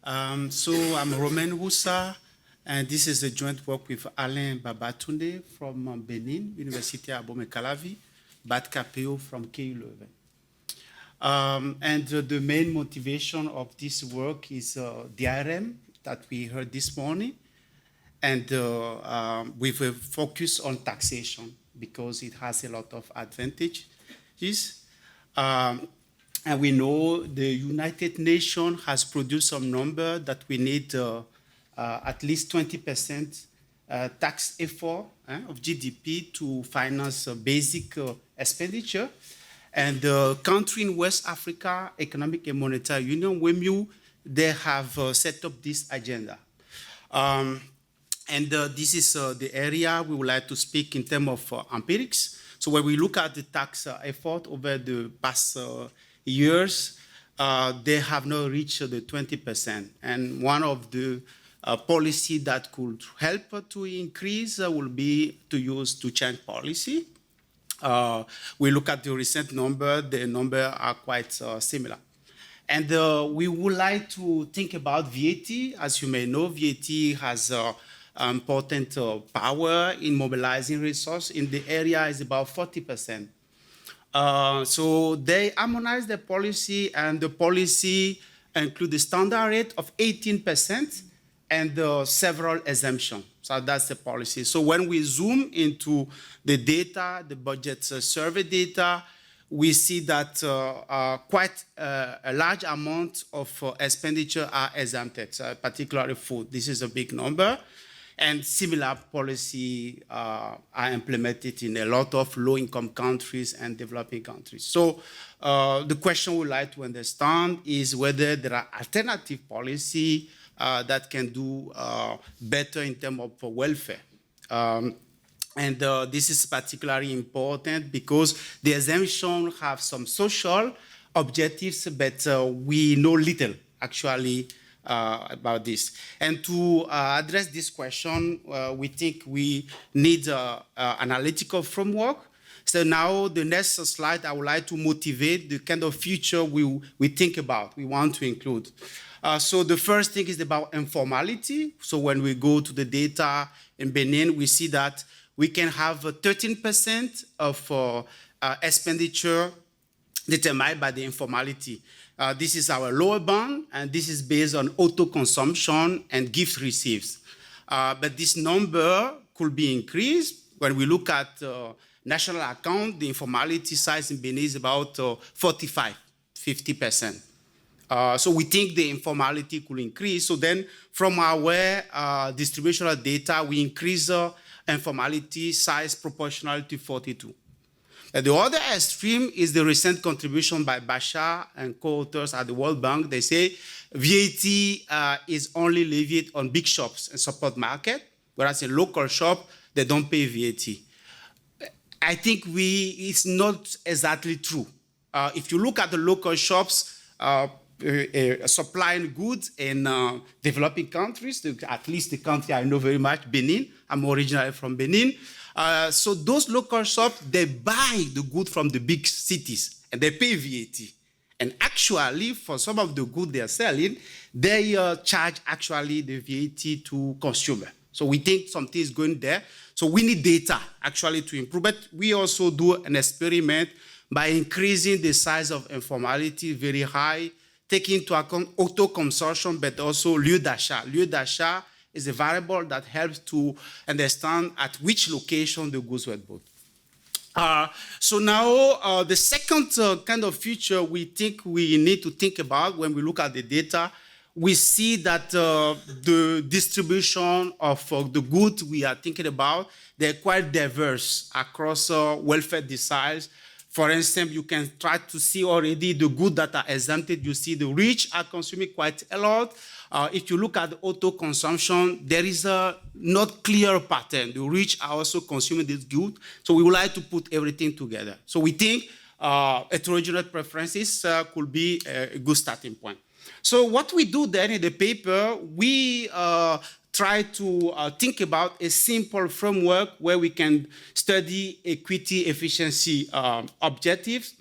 So I'm Romain Houssa, and this is a joint work with Alain Babatunde from Benin, Université Abomey-Calavi, Bat Capeo from KU Leuven. The main motivation of this work is DRM that we heard this morning, and with a focus on taxation because it has a lot of advantages. And we know the United Nations has produced some number that we need at least 20% tax effort of GDP to finance basic expenditure. And the country in West Africa, Economic and Monetary Union, WEMU, they have set up this agenda. This is the area we would like to speak in terms of empirics. So when we look at the tax effort over the past years, they have not reached the 20%. And one of the policy that could help to increase will be to change policy. We look at the recent number, the numbers are quite similar. And we would like to think about VAT. As you may know, VAT has important power in mobilizing resources. In the area is about 40%. So they harmonize the policy, and the policy includes the standard rate of 18% and several exemptions. So that's the policy. So when we zoom into the data, the budget survey data, we see that quite a large amount of expenditure are exempted, particularly food. This is a big number. And similar policy are implemented in a lot of low-income countries and developing countries. So the question we'd like to understand is whether there are alternative policy that can do better in terms of welfare. This is particularly important because the exemption have some social objectives, but we know little actually about this. And to address this question, we think we need analytical framework. So now the next slide, I would like to motivate the kind of future we think about, we want to include. So the first thing is about informality. So when we go to the data in Benin, we see that we can have 13% of expenditure determined by the informality. This is our lower bound, and this is based on auto consumption and gift receipts. But this number could be increased. When we look at national account, the informality size in Benin is about 50%. So we think the informality could increase. So then from our distributional data, we increase informality size proportional to 42. The other extreme is the recent contribution by Bashar and co-authors at the World Bank. They say VAT is only levied on big shops and support market, whereas in local shop, they don't pay VAT. I think it's not exactly true. If you look at the local shops supplying goods in developing countries, at least the country I know very much, Benin. I'm originally from Benin. So those local shops, they buy the good from the big cities and they pay VAT. And actually, for some of the goods they are selling, they charge actually the VAT to consumer. So we think something is going there. So we need data actually to improve. But we also do an experiment by increasing the size of informality very high, taking into account auto consumption, but also lieu d'achat. Lieu d'achat is a variable that helps to understand at which location the goods were bought. So now the second kind of future we think we need to think about when we look at the data, we see that the distribution of the goods we are thinking about, they're quite diverse across welfare deciles. For instance, you can try to see already the goods that are exempted. You see the rich are consuming quite a lot. If you look at the auto consumption, there is a not clear pattern. The rich are also consuming this good. So we would like to put everything together. So we think heterogeneous preferences could be a good starting point. So what we do then in the paper, we try to think about a simple framework where we can study equity efficiency objectives,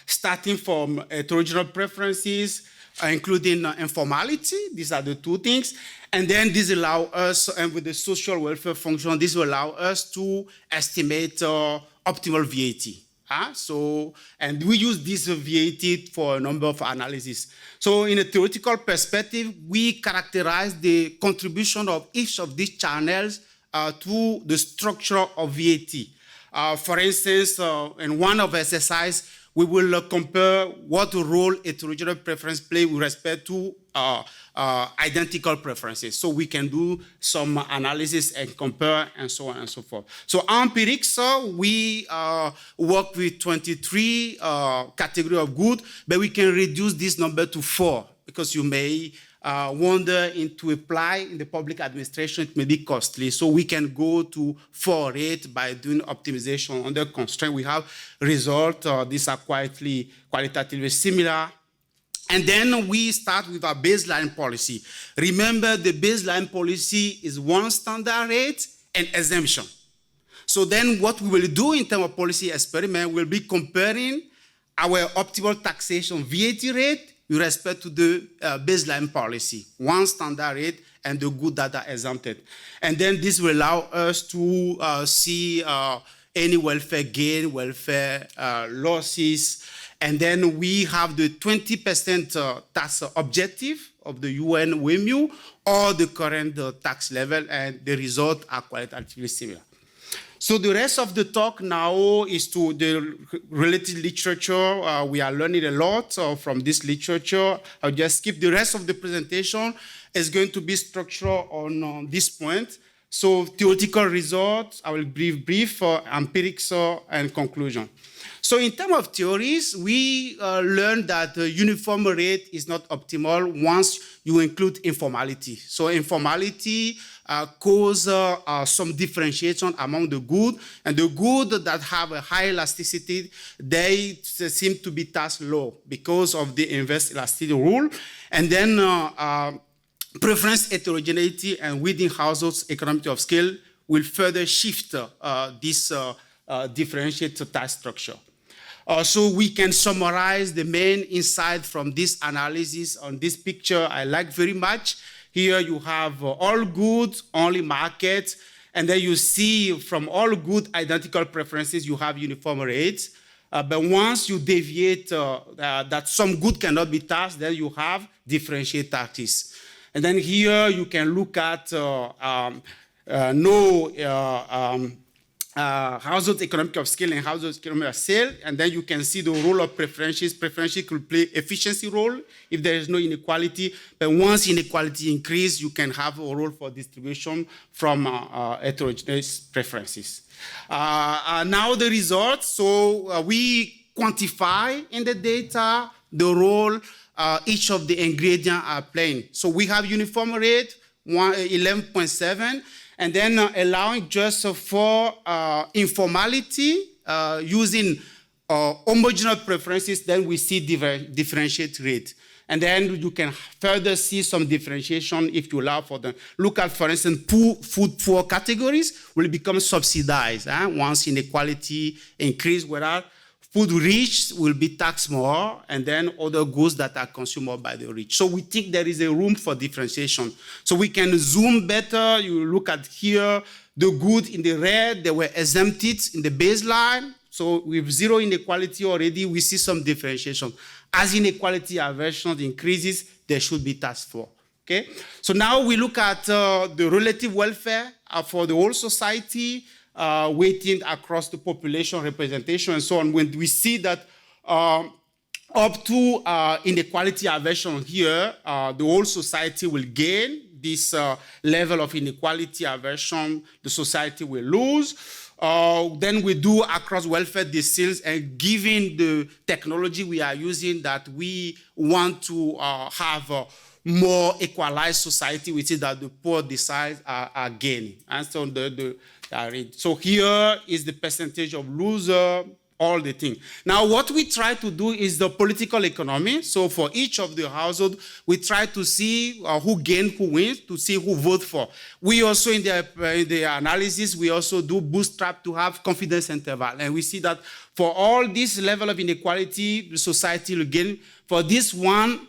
starting from heterogeneous preferences, including informality. These are the two things. And then this allow us, and with the social welfare function, this will allow us to estimate optimal VAT. And we use this VAT for a number of analyses. So in a theoretical perspective, we characterize the contribution of each of these channels to the structure of VAT. For instance, in one of exercise, we will compare what role heterogeneous preference play with respect to identical preferences. So we can do some analysis and compare and so on and so forth. So empirics, we work with 23 category of good, but we can reduce this number to 4 because you may wonder into apply in the public administration, it may be costly. So we can go to 4 rate by doing optimization under constraint. We have results. These are qualitatively similar. And then we start with our baseline policy. Remember, the baseline policy is one standard rate and exemption. So then what we will do in terms of policy experiment will be comparing our optimal taxation VAT rate with respect to the baseline policy, one standard rate and the good that are exempted. And then this will allow us to see any welfare gain, welfare losses. And then we have the 20% tax objective of the UNU-WIDER or the current tax level, and the results are qualitatively similar. So the rest of the talk now is to the related literature. We are learning a lot from this literature. I'll just skip the rest of the presentation. It's going to be structured on this point. So theoretical results, I will brief empirics and conclusion. So in terms of theories, we learned that the uniform rate is not optimal once you include informality. So informality causes some differentiation among the good, and the good that have a high elasticity, they seem to be taxed low because of the inverse elasticity rule. And then preference heterogeneity and within households economy of scale will further shift this differentiated tax structure. So we can summarize the main insight from this analysis on this picture I like very much. Here you have all good, only markets, and then you see from all good identical preferences, you have uniform rates. But once you deviate that some good cannot be taxed, then you have differentiated taxes. And then here you can look at household economic of scale and household economic of sale, and then you can see the role of preferences. Preferences could play efficiency role if there is no inequality, but once inequality increase, you can have a role for distribution from heterogeneous preferences. Now the results, so we quantify in the data the role each of the ingredients are playing. So we have uniform rate, 11.7, and then allowing just for informality using homogeneous preferences, then we see differentiate rate. And then you can further see some differentiation if you allow for them. Look at, for instance, food poor categories will become subsidized once inequality increase, whereas food rich will be taxed more, and then other goods that are consumed more by the rich. So we think there is a room for differentiation. So we can zoom better. You look at here, the good in the red, they were exempted in the baseline. So with zero inequality already, we see some differentiation. As inequality aversion increases, there should be task for. Okay? So now we look at the relative welfare for the whole society, weighting across the population representation and so on. When we see that up to inequality aversion here, the whole society will gain this level of inequality aversion, the society will lose. Then we do across welfare deciles, and given the technology we are using, that we want to have a more equalized society, which is that the poor deciles are gaining. And so so here is the percentage of loser, all the thing. Now, what we try to do is the political economy. So for each of the household, we try to see who gains, who wins, to see who votes for. We also, in the analysis, we also do bootstrap to have confidence interval. And we see that for all this level of inequality, the society will gain. For this one,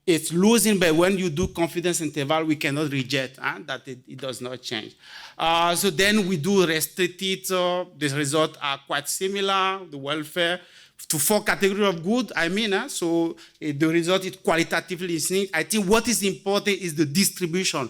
it's losing, but when you do confidence interval, we cannot reject that it does not change. So then we do restricted, the results are quite similar, the welfare. To 4 categories of good, so the result is qualitatively listening. I think what is important is the distribution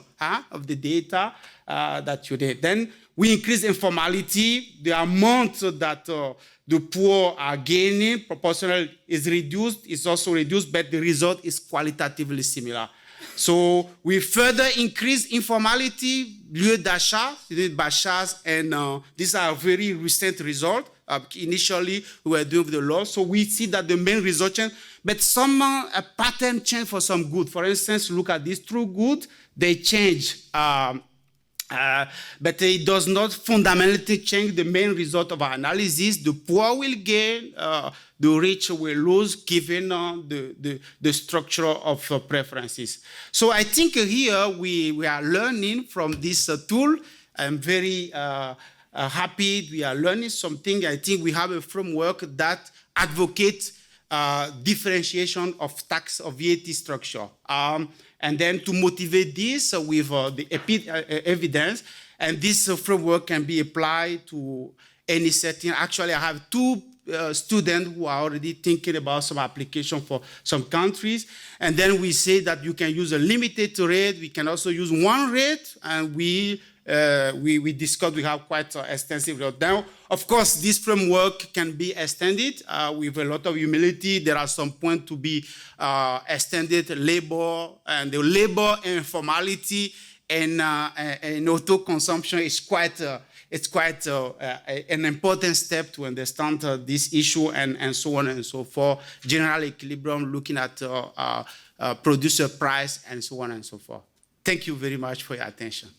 of the data that you did. Then we increase informality, the amount that the poor are gaining, proportional is reduced, is also reduced, but the result is qualitatively similar. So we further increase informality, lieu d'achat, bachas, and these are very recent results. Initially, we were doing the law, so we see that the main result change, but some pattern change for some good. For instance, look at this true good, they change, but it does not fundamentally change the main result of our analysis. The poor will gain, the rich will lose, given the structure of preferences. So I think here we are learning from this tool. I'm very happy we are learning something. I think we have a framework that advocates differentiation of tax of VAT structure. And then to motivate this with the evidence, and this framework can be applied to any setting. Actually, I have 2 students who are already thinking about some application for some countries. And then we say that you can use a limited rate. We can also use 1 rate, and we discussed, we have quite extensive result. Now, of course, this framework can be extended with a lot of humility. There are some points to be extended, labor, and the labor informality and auto-consumption is quite an important step to understand this issue and so on and so forth. General equilibrium, looking at producer price and so on and so forth. Thank you very much for your attention.